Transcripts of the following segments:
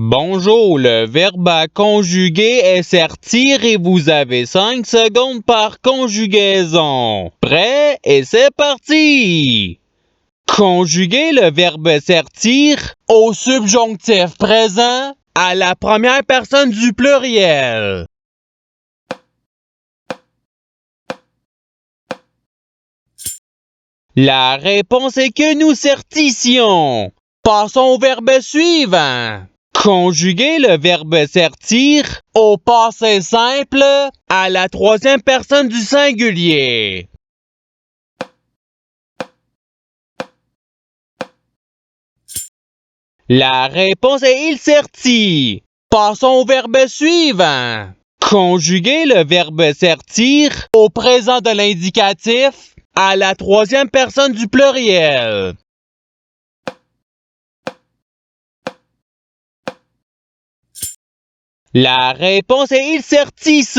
Bonjour, le verbe à conjuguer est sertir et vous avez 5 secondes par conjugaison. Prêt et c'est parti! Conjuguer le verbe sertir au subjonctif présent à la première personne du pluriel. La réponse est que nous sertissions. Passons au verbe suivant. Conjuguer le verbe sertir au passé simple à la troisième personne du singulier. La réponse est il sertit. Passons au verbe suivant. Conjuguer le verbe sertir au présent de l'indicatif à la troisième personne du pluriel. La réponse est il sertisse.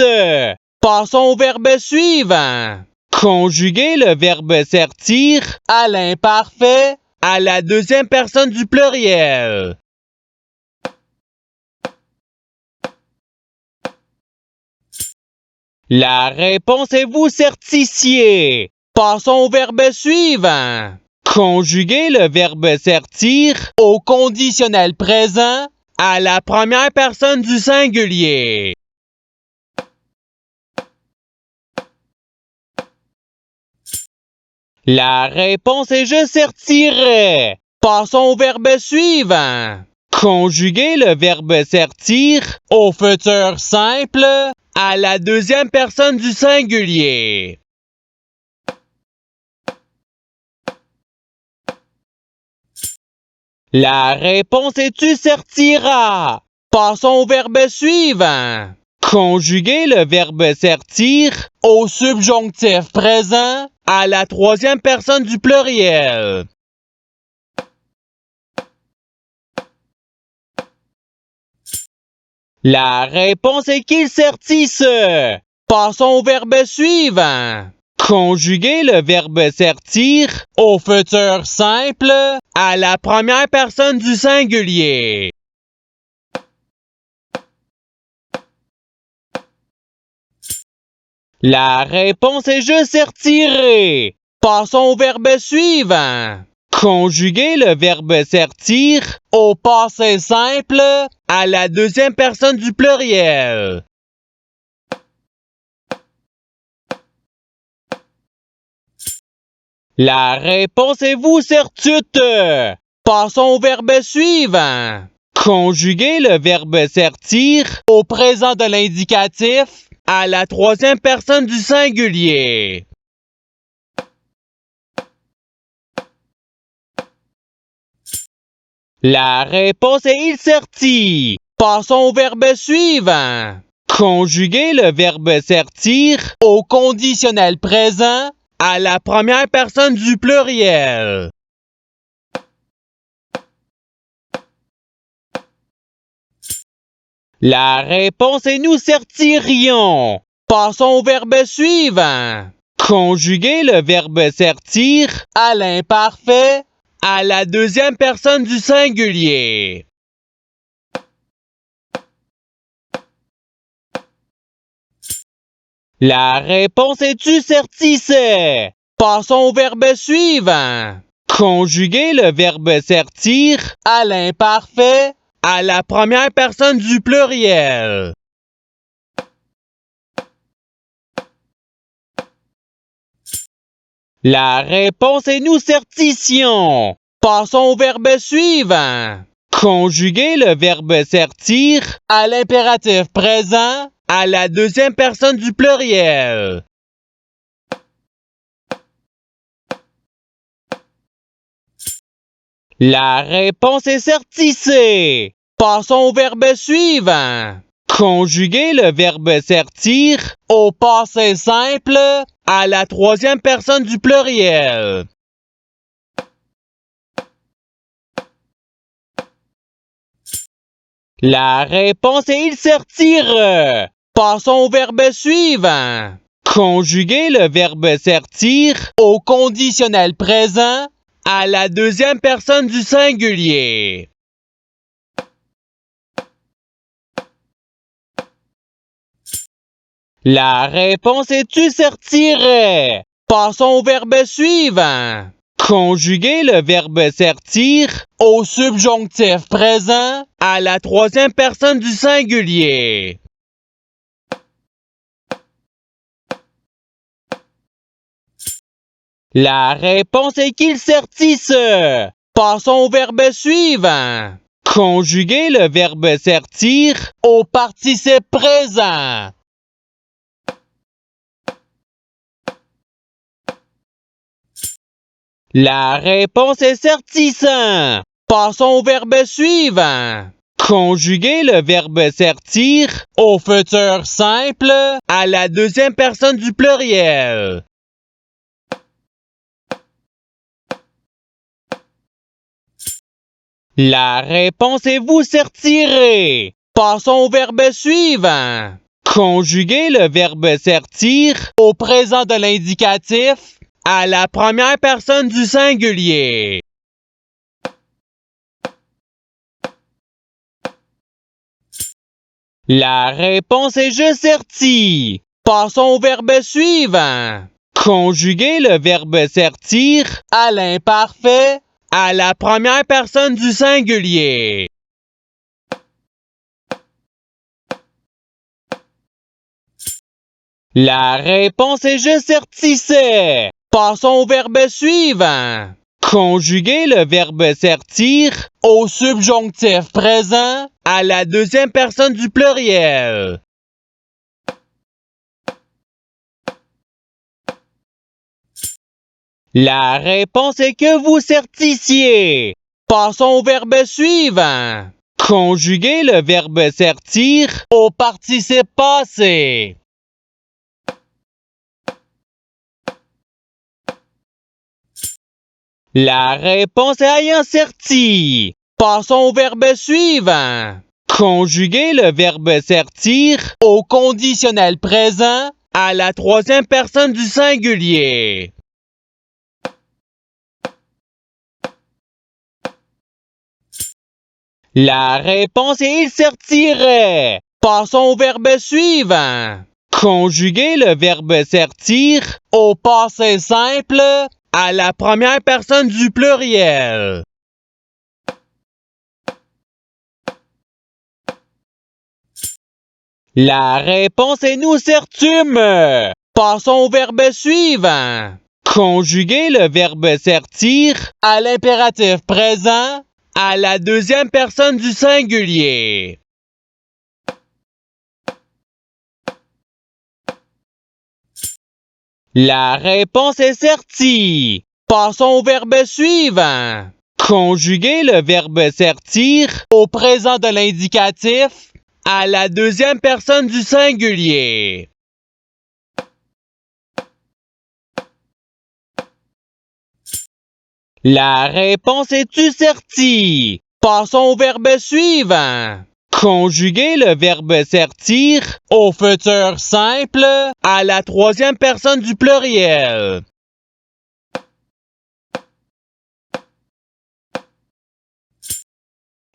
Passons au verbe suivant. Conjuguer le verbe sertir à l'imparfait à la deuxième personne du pluriel. La réponse est vous sertissiez. Passons au verbe suivant. Conjuguer le verbe sertir au conditionnel présent à la première personne du singulier. La réponse est je sertirai. Passons au verbe suivant. Conjuguer le verbe sertir au futur simple à la deuxième personne du singulier. La réponse est tu sertiras. Passons au verbe suivant. Conjuguer le verbe sertir au subjonctif présent à la troisième personne du pluriel. La réponse est qu'il sertisse. Passons au verbe suivant. Conjuguer le verbe sertir au futur simple à la première personne du singulier. La réponse est je sertirai. Passons au verbe suivant. Conjuguer le verbe sertir au passé simple à la deuxième personne du pluriel. La réponse est vous sertute. Passons au verbe suivant. Conjuguer le verbe sertir au présent de l'indicatif à la troisième personne du singulier. La réponse est il sertit. Passons au verbe suivant. Conjuguer le verbe sertir au conditionnel présent à la première personne du pluriel. La réponse est nous sertirions. Passons au verbe suivant. Conjuguer le verbe sertir à l'imparfait à la deuxième personne du singulier. La réponse est tu sertissais. Passons au verbe suivant. Conjuguer le verbe sertir à l'imparfait à la première personne du pluriel. La réponse est nous sertissions. Passons au verbe suivant. Conjuguer le verbe sertir à l'impératif présent à la deuxième personne du pluriel. La réponse est sertissée. Passons au verbe suivant. Conjuguer le verbe sertir au passé simple à la troisième personne du pluriel. La réponse est il sertire. Passons au verbe suivant. Conjuguer le verbe sertir au conditionnel présent à la deuxième personne du singulier. La réponse est tu sertirais. Passons au verbe suivant. Conjuguer le verbe sertir au subjonctif présent à la troisième personne du singulier. La réponse est qu'il sertisse. Passons au verbe suivant. Conjuguer le verbe sertir au participe présent. La réponse est sertissant. Passons au verbe suivant. Conjuguer le verbe sertir au futur simple à la deuxième personne du pluriel. La réponse est vous sertirez. Passons au verbe suivant. Conjuguer le verbe sertir au présent de l'indicatif à la première personne du singulier. La réponse est je sertis. Passons au verbe suivant. Conjuguer le verbe sertir à l'imparfait à la première personne du singulier. La réponse est je sertissais. Passons au verbe suivant. Conjuguer le verbe sertir au subjonctif présent à la deuxième personne du pluriel. La réponse est que vous sertissiez. Passons au verbe suivant. Conjuguer le verbe sertir au participe passé. La réponse est ayant serti. Passons au verbe suivant. Conjuguer le verbe sertir au conditionnel présent à la troisième personne du singulier. La réponse est il sertirait. Passons au verbe suivant. Conjuguer le verbe sertir au passé simple à la première personne du pluriel. La réponse est nous sertûmes. Passons au verbe suivant. Conjuguer le verbe sertir à l'impératif présent à la deuxième personne du singulier. La réponse est sertie. Passons au verbe suivant. Conjuguer le verbe sertir au présent de l'indicatif à la deuxième personne du singulier. La réponse est tu serti. Passons au verbe suivant. Conjuguer le verbe sertir au futur simple à la troisième personne du pluriel.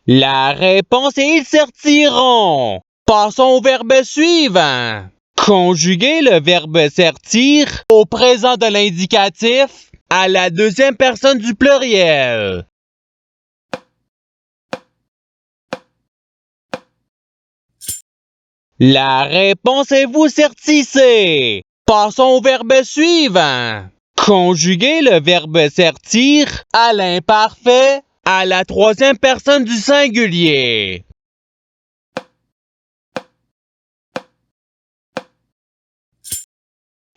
La réponse est ils sertiront. Passons au verbe suivant. Conjuguer le verbe sertir au présent de l'indicatif à la deuxième personne du pluriel. La réponse est vous sertissez. Passons au verbe suivant. Conjuguer le verbe sertir à l'imparfait à la troisième personne du singulier.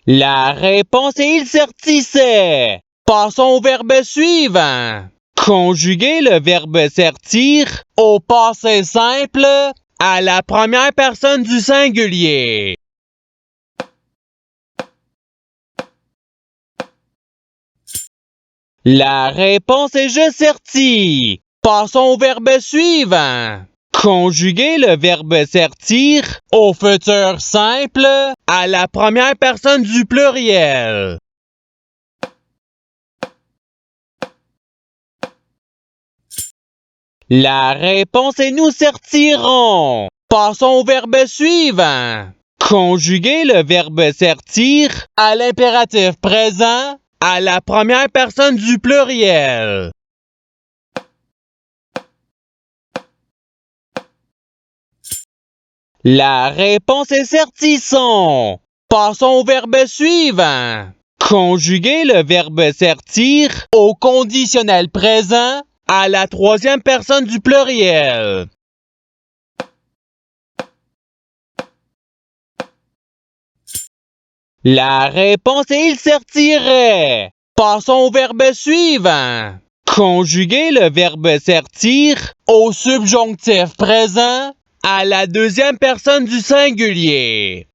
La réponse est il sertissait. Passons au verbe suivant. Conjuguer le verbe sertir au passé simple à la première personne du singulier. La réponse est je sertis. Passons au verbe suivant. Conjuguer le verbe sertir au futur simple à la première personne du pluriel. La réponse est nous sertirons. Passons au verbe suivant. Conjuguez le verbe sertir à l'impératif présent à la première personne du pluriel. La réponse est sertisson. Passons au verbe suivant. Conjuguez le verbe sertir au conditionnel présent à la troisième personne du pluriel. La réponse est il sertirait. Passons au verbe suivant. Conjuguez le verbe sertir au subjonctif présent à la deuxième personne du singulier.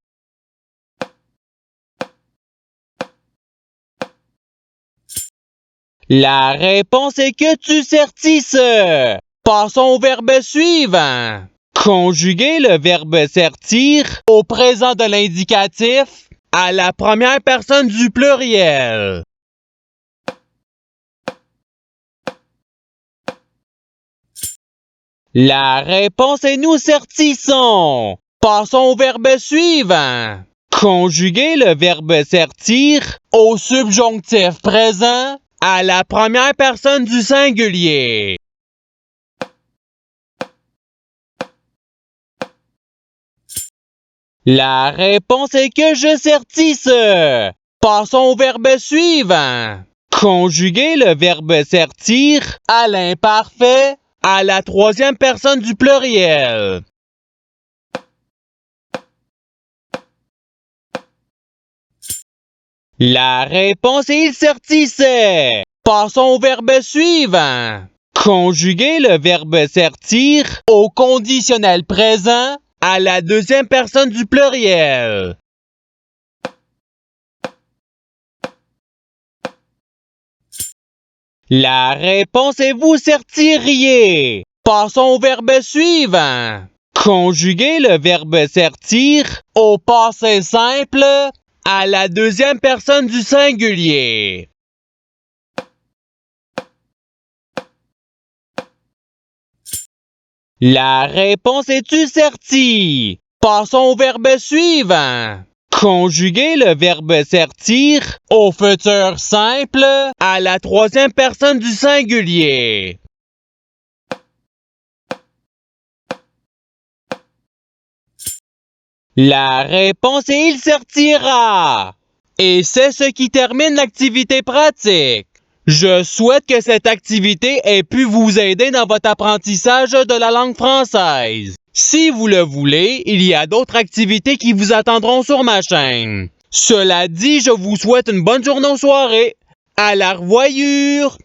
La réponse est que tu sertisses. Passons au verbe suivant. Conjuguez le verbe sertir au présent de l'indicatif à la première personne du pluriel. La réponse est nous sertissons. Passons au verbe suivant. Conjuguez le verbe sertir au subjonctif présent à la première personne du singulier. La réponse est que je sertisse. Passons au verbe suivant. Conjuguez le verbe sertir à l'imparfait à la troisième personne du pluriel. La réponse est il sertissait. Passons au verbe suivant. Conjuguez le verbe sertir au conditionnel présent à la deuxième personne du pluriel. La réponse est vous sertiriez. Passons au verbe suivant. Conjuguez le verbe sertir au passé simple à la deuxième personne du singulier. La réponse est tu serti. Passons au verbe suivant. Conjuguez le verbe sertir au futur simple à la troisième personne du singulier. La réponse est il sertira. Et c'est ce qui termine l'activité pratique. Je souhaite que cette activité ait pu vous aider dans votre apprentissage de la langue française. Si vous le voulez, il y a d'autres activités qui vous attendront sur ma chaîne. Cela dit, je vous souhaite une bonne journée ou soirée. À la revoyure!